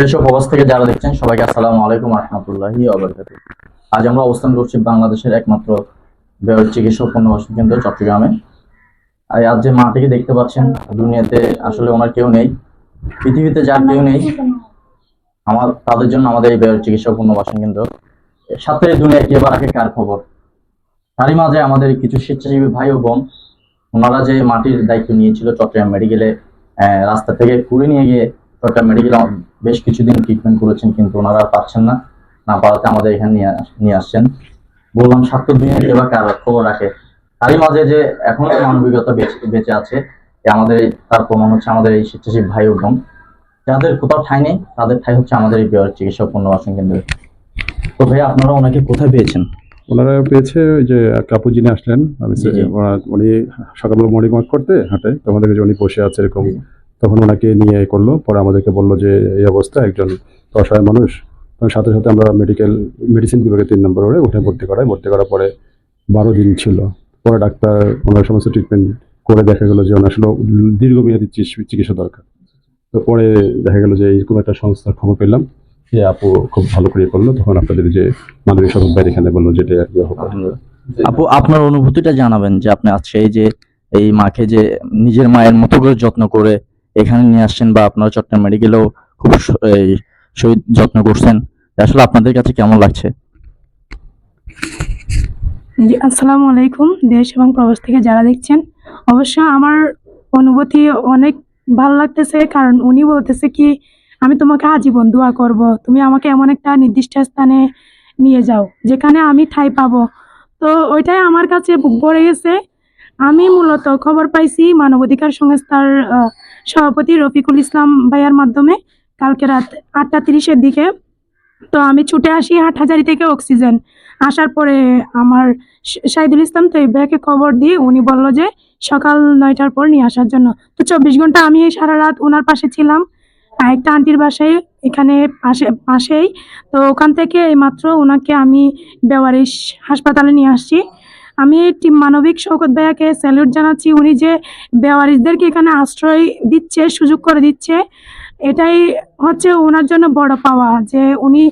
দেশ ও প্রবাস থেকে যারা দেখছেন সবাইকে আসসালামু আলাইকুম রহমতুল্লাহি ওয়া বারাকাতুহু। আজ আমরা অবস্থান করছি বাংলাদেশের একমাত্র ব্যয় চিকিৎসা পুনর্বাসন কেন্দ্র চট্টগ্রামে। আর আজ যে মাটিকে দেখতে পাচ্ছেন, দুনিয়াতে আসলে ওনার কেউ নেই, পৃথিবীতে যার কেউ নেই, তাদের জন্য আমাদের এই ব্যয় চিকিৎসা পুনর্বাসন কেন্দ্র। সাথে দুনিয়া কে বা রাখে কার খবর। তারই মাঝে আমাদের কিছু স্বেচ্ছাসেবী ভাই ও বোন, ওনারা যে মাটির দায়িত্ব নিয়েছিল চট্টগ্রাম মেডিকেলে, রাস্তা থেকে কুড়ে নিয়ে গিয়ে চট্টগ্রাম মেডিকেলে বেশ কিছুদিন ট্রিটমেন্ট করেছেন, কিন্তু ওনারা পাচ্ছেন না, না পাওয়াতে আমাদের এখানে নিয়ে আসছেন। বললাম স্বাস্থ্য দুনিয়া কে বা কার খবর রাখে। তারই মাঝে যে এখনো মানবিকতা বেঁচে আছে, তার প্রমাণ হচ্ছে আমাদের এই স্বেচ্ছাসেবী ভাই ও বোন, যাদের কোথাও ঠাঁই নেই, তাদের ঠাঁই হচ্ছে আমাদের এই চিকিৎসা পুনর্বাসন কেন্দ্রে। তো ভাই, আপনারা ওনাকে কোথায় পেয়েছেন? ওনারা পেয়েছে ওই যে কাপু যিনি আসলেন, উনি সকালবেলা মর্নিং ওয়াক করতে হাঁটে, তখন দেখে যে উনি বসে আছে এরকম, তখন ওনাকে নিয়ে করলো, পরে আমাদেরকে বললো যে এই অবস্থা, একজন অসহায় মানুষ। তখন সাথে সাথে আমরা মেডিসিন বিভাগে 3 নম্বর ওয়ার্ডে ওখানে ভর্তি করার পরে 12 দিন ছিল। পরে ডাক্তার ওনার সমস্ত ট্রিটমেন্ট করে দেখা গেলো যে ওনার আসলে দীর্ঘমেয়াদী চিকিৎসা দরকার। তো পরে দেখা গেলো যে এইরকম একটা সংস্থার খবর পেলাম যে আপু খুব ভালো করে করলো, তখন আপনাদের যে মানবিক সদন বাইরে এখানে বললো যেটা আর কি হবে। আপু, আপনার অনুভূতিটা জানাবেন যে আপনি আজকে এই মাকে যে নিজের মায়ের মতো করে যত্ন করে এখানে নিয়ে আসছেন, বা আপনারা চট্টগ্রাম মেডিকেলেও খুব শহীদ যত্ন করছেন, আসলে আপনাদের কাছে কেমন লাগছে? জি, আসসালামু আলাইকুম। দেশ এবং প্রবাস থেকে যারা দেখছেন, অবশ্য আমার অনুভূতি অনেক ভালো লাগতেছে, কারণ উনি বলতেছে কি, আমি তোমাকে আজীবন দোয়া করব, তুমি আমাকে এমন একটা নির্দিষ্ট স্থানে নিয়ে যাও যেখানে আমি ঠাঁই পাবো। তো ওইটাই আমার কাছে বুক ভরে গেছে। আমি মূলত খবর পাইছি মানবাধিকার সংস্থার সভাপতি রফিকুল ইসলাম ভাইয়ার মাধ্যমে কালকে রাত 8:30-এর দিকে। তো আমি ছুটে আসি হাটহাজারী থেকে অক্সিজেন। আসার পরে আমার শাহিদুল ইসলাম তো এই ভাইয়াকে খবর দিই, উনি বলল যে সকাল 9টার পর নিয়ে আসার জন্য। তো 24 ঘন্টা আমি সারা রাত ওনার পাশে ছিলাম, একটা আন্টির বাসায়, এখানে পাশেই। তো ওখান থেকে এইমাত্র ওনাকে আমি বেওয়ারিশ হাসপাতালে নিয়ে আসছি। আমি টিম মানবিক শওকত ভাইয়াকে স্যালুট জানাচ্ছি, উনি যে বেওয়ারিশদেরকে এখানে আশ্রয় দিচ্ছে, সুযোগ করে দিচ্ছে, এটাই হচ্ছে ওনার জন্য বড় পাওয়া, যে উনি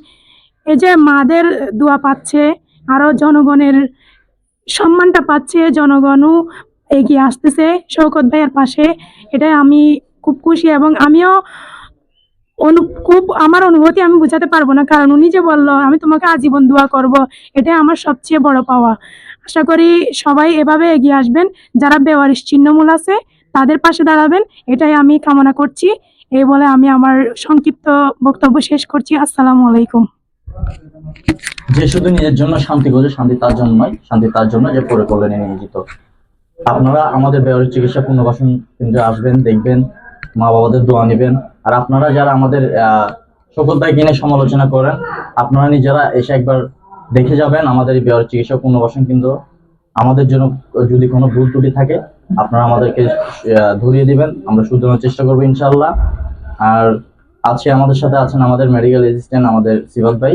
এই যে মাদের দোয়া পাচ্ছে, আরো জনগণের সম্মানটা পাচ্ছে, জনগণও এগিয়ে আসতেছে শওকত ভাইয়ের পাশে। এটাই আমি খুব খুশি, এবং আমিও খুব, আমার অনুভূতি আমি বোঝাতে পারবো না, কারণ উনি যে বললো আমি তোমাকে আজীবন দোয়া করব, এটাই আমার সবচেয়ে বড় পাওয়া। আশা করি সবাই এভাবে এগিয়ে আসবেন, যারা বেওয়ারিশ ছিন্নমূল আছে তাদের পাশে দাঁড়াবেন, এটাই আমি কামনা করছি। এই বলে আমি আমার সংক্ষিপ্ত বক্তব্য শেষ করছি। আসসালামু আলাইকুম। যে শুধু নিজের জন্য শান্তি খোঁজে, শান্তি তার জন্য নয়, শান্তি তার জন্য যে পরে কল্যাণে নিয়োজিত। আপনারা আমাদের বেওয়ারিশ চিকিৎসা পুনর্বাসন কেন্দ্রে আসবেন, দেখবেন, মা বাবাদের দোয়া নেবেন। আর আপনারা যারা আমাদের শওকত ভাইকে নিয়ে সমালোচনা করেন, আপনারা নিজেরা এসে একবার দেখে যাবেন আমাদের এই বেওয়ারিশ চিকিৎসা পুনর্বাসন কেন্দ্র। আমাদের জন্য যদি কোনো ভুল ত্রুটি থাকে, আপনারা আমাদেরকে ধরিয়ে দিবেন, আমরা শুধরানোর চেষ্টা করবো ইনশাআল্লাহ। আর আমাদের সাথে আছেন আমাদের মেডিকেল অ্যাসিস্ট্যান্ট, আমাদের সিবাত ভাই,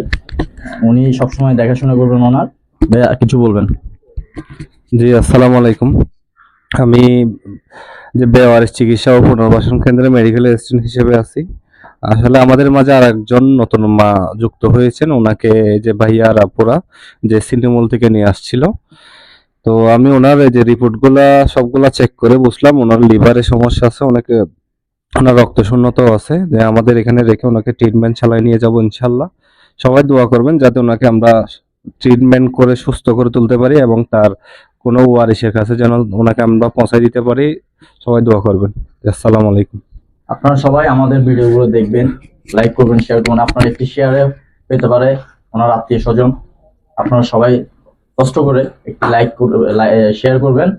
উনি সবসময় দেখাশোনা করবেন। ওনার ভাইয়া কিছু বলবেন? জি, আসসালামু আলাইকুম। আমি যে বেওয়ারিশ চিকিৎসা ও পুনর্বাসন কেন্দ্রে মেডিকেল অ্যাসিস্ট্যান্ট হিসেবে আছি। আসলে আমাদের মাঝে আর একজন নতুন মা যুক্ত হয়েছেন, ওনাকে যে ভাইয়া আর আপুরা যে ছিন্নমূল থেকে নিয়ে আসছিল। তো আমি ওনার এই যে রিপোর্টগুলা সবগুলা চেক করে বুঝলাম ওনার লিভারে সমস্যা আছে, ওনার রক্ত শূন্যতাও আছে। যে আমাদের এখানে রেখে ওনাকে ট্রিটমেন্ট চালিয়ে নিয়ে যাবো ইনশাল্লাহ। সবাই দোয়া করবেন যাতে ওনাকে আমরা ট্রিটমেন্ট করে সুস্থ করে তুলতে পারি, এবং তার কোনো ওয়ারিশের কাছে যেন ওনাকে আমরা পৌঁছায় দিতে পারি। সবাই দোয়া করবেন। আসসালামু আলাইকুম। আপনারা সবাই আমাদের ভিডিওগুলো দেখবেন, লাইক করবেন, শেয়ার করবেন। আপনার একটি শেয়ারে পেতে পারে ওনার আত্মীয় স্বজন। আপনারা সবাই কষ্ট করে একটি শেয়ার করবেন।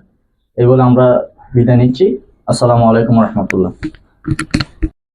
এই বলে আমরা বিদায় নিচ্ছি। আসসালামু আলাইকুম রহমতুল্লাহ।